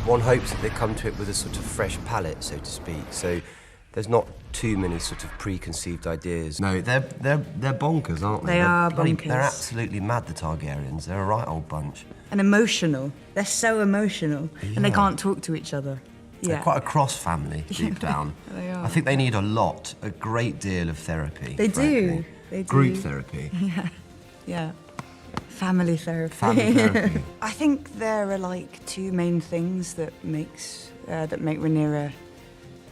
One hopes that they come to it with a sort of fresh palette, so to speak. So there's not too many sort of preconceived ideas. No, they're bonkers, aren't they? They are bloody, bonkers. They're absolutely mad, the Targaryens. They're a right old bunch. And emotional. They're so emotional. Yeah. And they can't talk to each other. They're quite a cross family, deep down. They are. I think they need a great deal of therapy. They frankly. do. They do. Group therapy. Yeah. Family therapy. Family therapy. I think there are like two main things that make Rhaenyra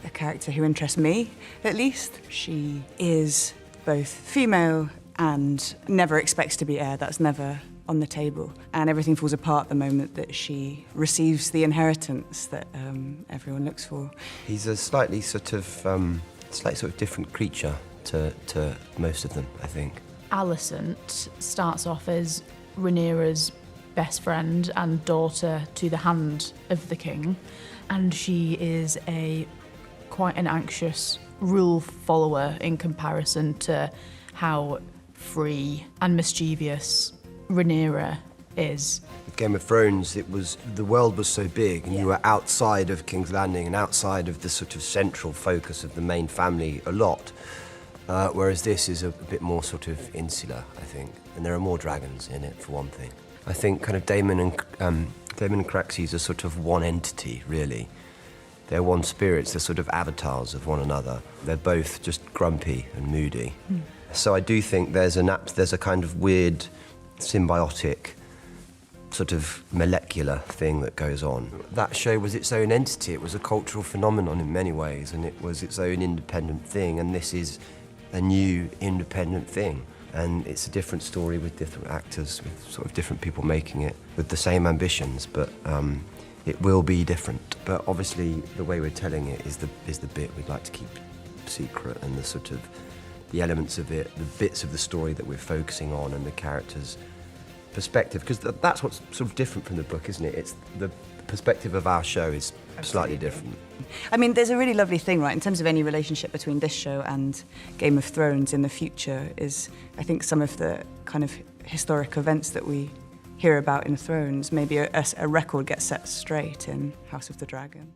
a character who interests me, at least. She is both female and never expects to be heir. That's never on the table. And everything falls apart the moment that she receives the inheritance that everyone looks for. He's a slightly sort of different creature to most of them, I think. Alicent starts off as Rhaenyra's best friend and daughter to the hand of the king, and she is quite an anxious rule follower in comparison to how free and mischievous Rhaenyra is. With Game of Thrones, the world was so big, and you were outside of King's Landing and outside of the sort of central focus of the main family a lot. Whereas this is a bit more sort of insular, I think, and there are more dragons in it, for one thing. I think kind of Daemon and Caraxes are sort of one entity, really. They're one spirits, they're sort of avatars of one another. They're both just grumpy and moody. So I do think there's a kind of weird, symbiotic, sort of molecular thing that goes on. That show was its own entity, it was a cultural phenomenon in many ways, and it was its own independent thing, and this is a new independent thing. And it's a different story with different actors, with sort of different people making it, with the same ambitions, but it will be different. But obviously the way we're telling it is the bit we'd like to keep secret, and the sort of the elements of it, the bits of the story that we're focusing on, and the characters' perspective, because that's what's sort of different from the book, isn't it? It's the perspective of our show is slightly different. I mean, there's a really lovely thing, right, in terms of any relationship between this show and Game of Thrones in the future is, I think, some of the kind of historic events that we hear about in Thrones, maybe a record gets set straight in House of the Dragon.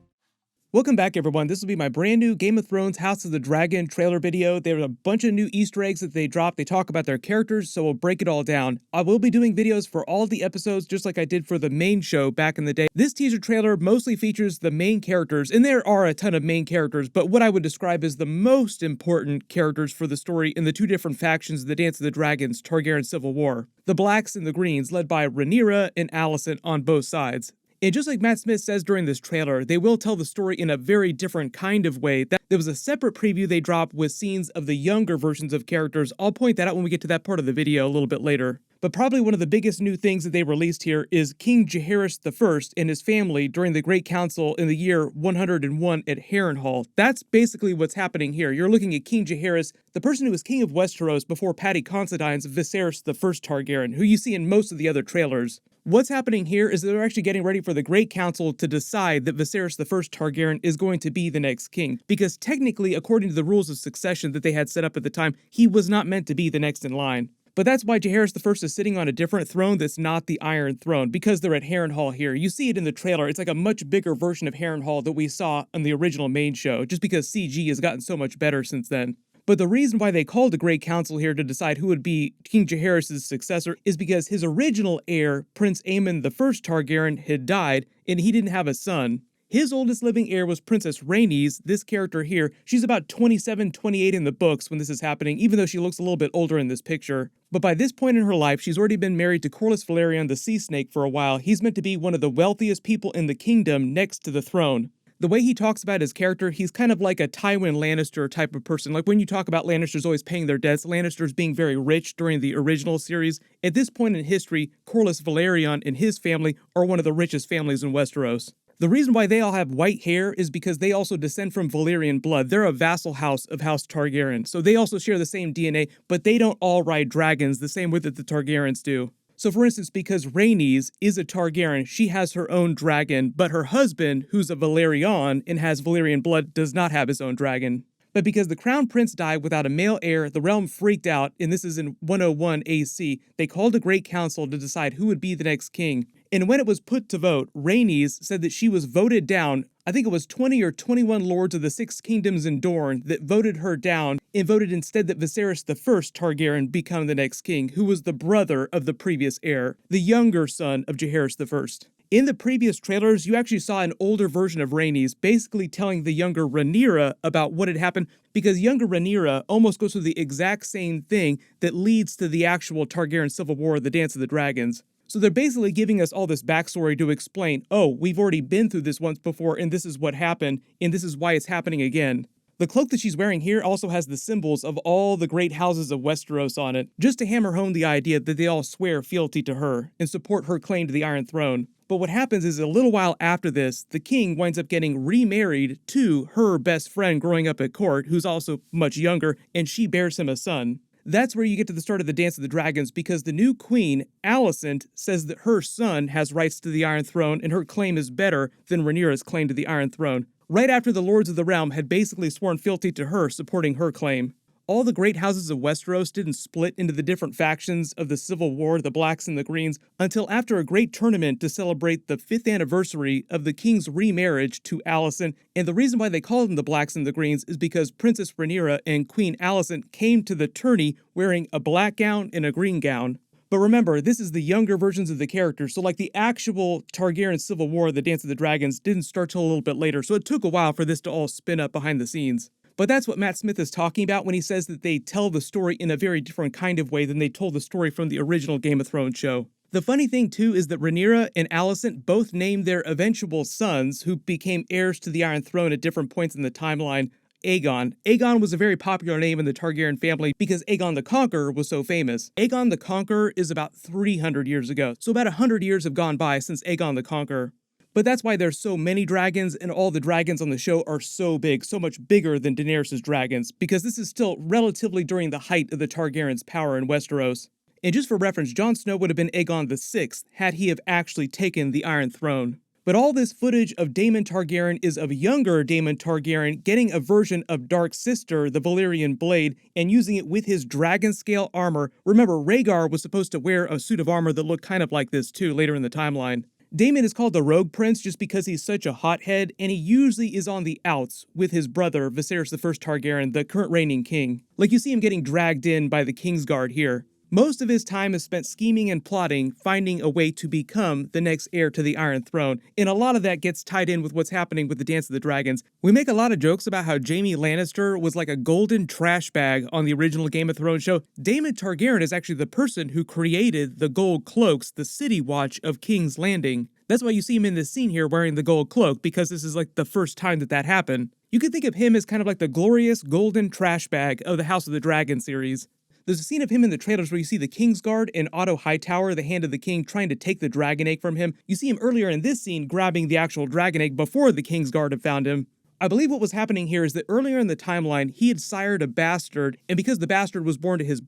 Welcome back, everyone. This will be my brand new Game of Thrones House of the Dragon trailer video. There are a bunch of new Easter eggs that they dropped. They talk about their characters, so we'll break it all down. I will be doing videos for all the episodes, just like I did for the main show back in the day. This teaser trailer mostly features the main characters, and there are a ton of main characters, but what I would describe as the most important characters for the story in the two different factions of the Dance of the Dragons Targaryen Civil War. The Blacks and the Greens, led by Rhaenyra and Alicent on both sides. And just like Matt Smith says during this trailer, they will tell the story in a very different kind of way. There was a separate preview they dropped with scenes of the younger versions of characters. I'll point that out when we get to that part of the video a little bit later. But probably one of the biggest new things that they released here is King Jaehaerys I and his family during the Great Council in the year 101 at Harrenhal. That's basically what's happening here. You're looking at King Jaehaerys, the person who was king of Westeros before Paddy Considine's Viserys I Targaryen, who you see in most of the other trailers. What's happening here is that they're actually getting ready for the Great Council to decide that Viserys I Targaryen is going to be the next king. Because technically, according to the rules of succession that they had set up at the time, he was not meant to be the next in line. But that's why Jaehaerys I is sitting on a different throne that's not the Iron Throne, because they're at Harrenhal here. You see it in the trailer. It's like a much bigger version of Harrenhal that we saw on the original main show, just because CG has gotten so much better since then. But the reason why they called the Great Council here to decide who would be King Jaehaerys' successor is because his original heir, Prince Aemon I Targaryen, had died, and he didn't have a son. His oldest living heir was Princess Rhaenys, this character here. She's about 27, 28 in the books when this is happening, even though she looks a little bit older in this picture. But by this point in her life, she's already been married to Corlys Velaryon the Sea Snake for a while. He's meant to be one of the wealthiest people in the kingdom next to the throne. The way he talks about his character, he's kind of like a Tywin Lannister type of person. Like when you talk about Lannisters always paying their debts, Lannisters being very rich during the original series. At this point in history, Corlys Velaryon and his family are one of the richest families in Westeros. The reason why they all have white hair is because they also descend from Valyrian blood. They're a vassal house of House Targaryen, so they also share the same DNA, but they don't all ride dragons the same way that the Targaryens do. So for instance, because Rhaenys is a Targaryen, she has her own dragon, but her husband, who's a Velaryon and has Valyrian blood, does not have his own dragon. But because the crown prince died without a male heir, the realm freaked out, and this is in 101 AC. They called a great council to decide who would be the next king. And when it was put to vote, Rhaenys said that she was voted down. I think it was 20 or 21 lords of the Six Kingdoms in Dorne that voted her down and voted instead that Viserys I Targaryen become the next king, who was the brother of the previous heir, the younger son of Jaehaerys I. In the previous trailers, you actually saw an older version of Rhaenys basically telling the younger Rhaenyra about what had happened, because younger Rhaenyra almost goes through the exact same thing that leads to the actual Targaryen Civil War, the Dance of the Dragons. So they're basically giving us all this backstory to explain, oh, we've already been through this once before, and this is what happened, and this is why it's happening again. The cloak that she's wearing here also has the symbols of all the great houses of Westeros on it, just to hammer home the idea that they all swear fealty to her and support her claim to the Iron Throne. But what happens is a little while after this, the king winds up getting remarried to her best friend growing up at court, who's also much younger, and she bears him a son. That's where you get to the start of the Dance of the Dragons, because the new queen, Alicent, says that her son has rights to the Iron Throne and her claim is better than Rhaenyra's claim to the Iron Throne, right after the Lords of the Realm had basically sworn fealty to her, supporting her claim. All the great houses of Westeros didn't split into the different factions of the Civil War, the Blacks and the Greens, until after a great tournament to celebrate the 5th anniversary of the king's remarriage to Alicent. And the reason why they called them the Blacks and the Greens is because Princess Rhaenyra and Queen Alicent came to the tourney wearing a black gown and a green gown. But remember, this is the younger versions of the characters, so like the actual Targaryen Civil War, the Dance of the Dragons, didn't start till a little bit later, so it took a while for this to all spin up behind the scenes. But that's what Matt Smith is talking about when he says that they tell the story in a very different kind of way than they told the story from the original Game of Thrones show. The funny thing, too, is that Rhaenyra and Alicent both named their eventual sons, who became heirs to the Iron Throne at different points in the timeline, Aegon. Aegon was a very popular name in the Targaryen family because Aegon the Conqueror was so famous. Aegon the Conqueror is about 300 years ago, so about 100 years have gone by since Aegon the Conqueror. But that's why there's so many dragons, and all the dragons on the show are so big, so much bigger than Daenerys' dragons, because this is still relatively during the height of the Targaryens' power in Westeros. And just for reference, Jon Snow would have been Aegon VI had he have actually taken the Iron Throne. But all this footage of Daemon Targaryen is of younger Daemon Targaryen getting a version of Dark Sister, the Valyrian blade, and using it with his dragon scale armor. Remember, Rhaegar was supposed to wear a suit of armor that looked kind of like this too later in the timeline. Daemon is called the Rogue Prince just because he's such a hothead, and he usually is on the outs with his brother, Viserys I Targaryen, the current reigning king. Like you see him getting dragged in by the Kingsguard here. Most of his time is spent scheming and plotting, finding a way to become the next heir to the Iron Throne, and a lot of that gets tied in with what's happening with the Dance of the Dragons. We make a lot of jokes about how Jaime Lannister was like a golden trash bag on the original Game of Thrones show. Daemon Targaryen is actually the person who created the gold cloaks, the city watch of King's Landing. That's why you see him in this scene here wearing the gold cloak, because this is like the first time that happened. You could think of him as kind of like the glorious golden trash bag of the House of the Dragon series. There's a scene of him in the trailers where you see the Kingsguard and Otto Hightower, the Hand of the King, trying to take the dragon egg from him. You see him earlier in this scene grabbing the actual dragon egg before the Kingsguard have found him. I believe what was happening here is that earlier in the timeline, he had sired a bastard, and because the bastard was born to his